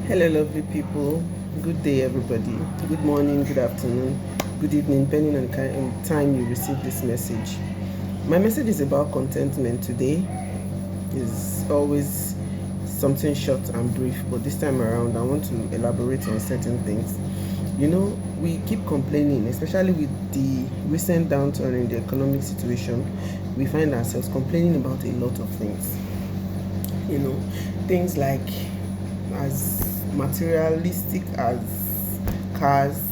Hello, lovely people. Good day, everybody. Good morning, good afternoon, good evening, depending on the time you receive this message. My message is about contentment today. It's always something short and brief, but this time around, I want to elaborate on certain things. We keep complaining, especially with the recent downturn in the economic situation. We find ourselves complaining about a lot of things. Things like as materialistic as cars,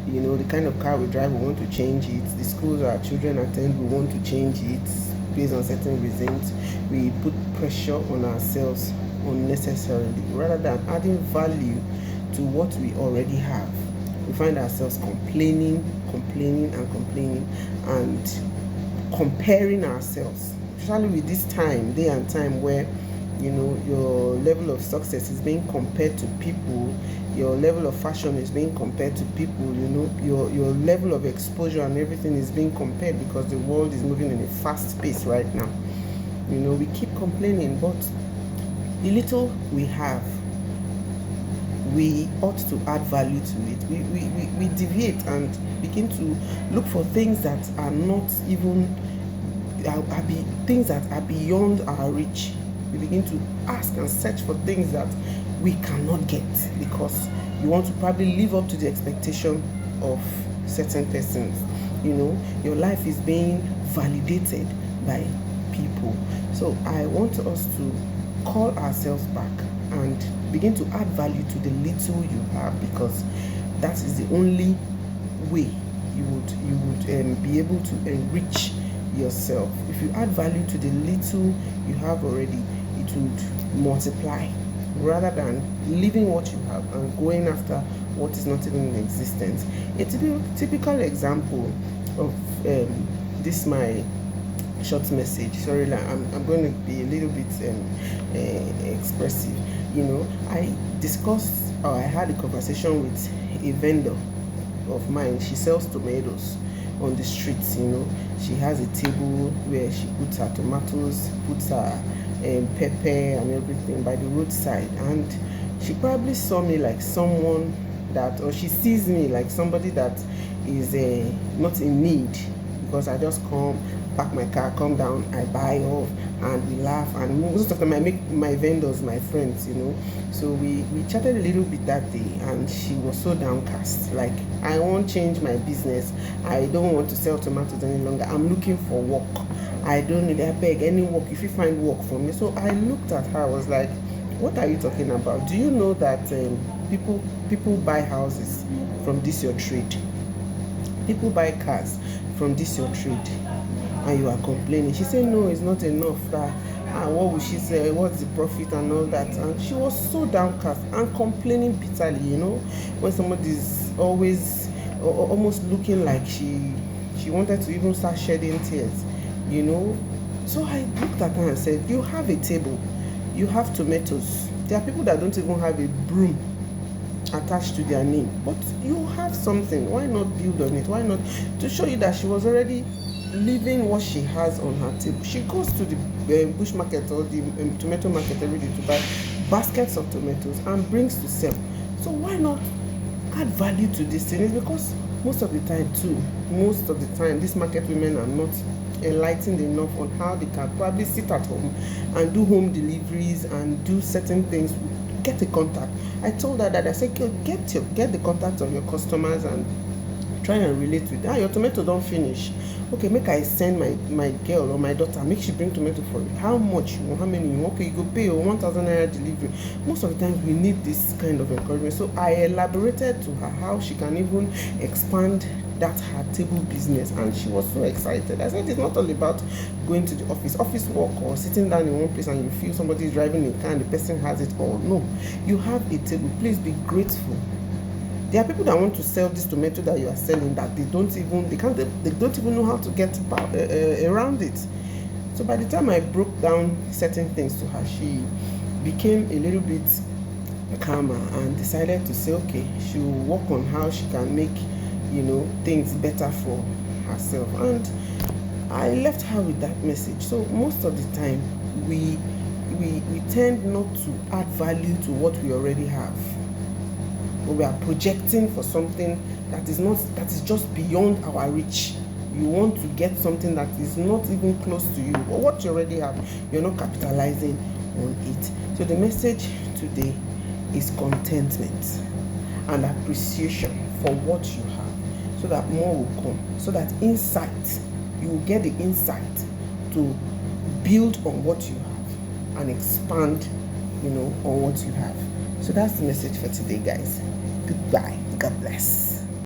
the kind of car we drive, we want to change it. The schools our children attend, we want to change it based on certain reasons. We put pressure on ourselves unnecessarily rather than adding value to what we already have. We find ourselves complaining and comparing ourselves, especially with this day and time where your level of success is being compared to people, your level of fashion is being compared to people, your level of exposure and everything is being compared because the world is moving in a fast pace right now. We keep complaining, but the little we have, we ought to add value to it. We deviate and begin to look for things that are not even things that are beyond our reach. We begin to ask and search for things that we cannot get because you want to probably live up to the expectation of certain persons. Your life is being validated by people. So I want us to call ourselves back and begin to add value to the little you have, because that is the only way you would be able to enrich yourself. If you add value to the little you have already, it would multiply rather than leaving what you have and going after what is not even in existence. A typical example of this my short message. Sorry, I'm going to be a little bit expressive. I had a conversation with a vendor of mine. She sells tomatoes on the streets. She has a table where she puts her tomatoes, puts her pepper and everything by the roadside, and she probably saw me like someone that, or she sees me like somebody that is not in need, because I just come, park my car, come down, I buy off, and we laugh, and most of the time I make my vendors my friends. So we chatted a little bit that day, and she was so downcast, like, I won't change my business, I don't want to sell tomatoes any longer, I'm looking for work, I don't need, I beg any work, if you find work for me. So I looked at her, I was like, what are you talking about? Do you know that people buy houses from this your trade? People buy cars from this your trade, and you are complaining? She said no, it's not enough. What will she say? What's the profit and all that? And she was so downcast and complaining bitterly. When somebody is always almost looking like she wanted to even start shedding tears. So I looked at her and said, you have a table, you have tomatoes. There are people that don't even have a broom attached to their name, but you have something. Why not build on it? Why not? To show you that she was already leaving what she has on her table. She goes to the bush market or the tomato market every day to buy baskets of tomatoes and brings to sell. So why not add value to this thing? It's because most of the time these market women are not enlightened enough on how they can probably sit at home and do home deliveries and do certain things. Get a contact. I told her that, I said, get the contact of your customers and try and relate with them. Your tomato don't finish, okay, make I send my girl or my daughter, make she bring tomato for you. How much you want? How many you want? Okay, you go pay 1,000 naira delivery. Most of the times we need this kind of encouragement. So I elaborated to her how she can even expand that her table business, and she was so excited. I said, it's not all about going to the office work or sitting down in one place and you feel somebody is driving a car and the person has it all. No, you have a table. Please be grateful. There are people that want to sell this tomato that you are selling that they don't even know how to get around it. So by the time I broke down certain things to her, she became a little bit calmer and decided to say, okay, she will work on how she can make things better for herself. And I left her with that message. So most of the time we we tend not to add value to what we already have, but we are projecting for something that is just beyond our reach. You want to get something that is not even close to you, or what you already have, you're not capitalizing on it. So the message today is contentment and appreciation for what you have, so that more will come, so that insight, you will get the insight to build on what you have and expand, on what you have. So that's the message for today, guys. Goodbye. God bless.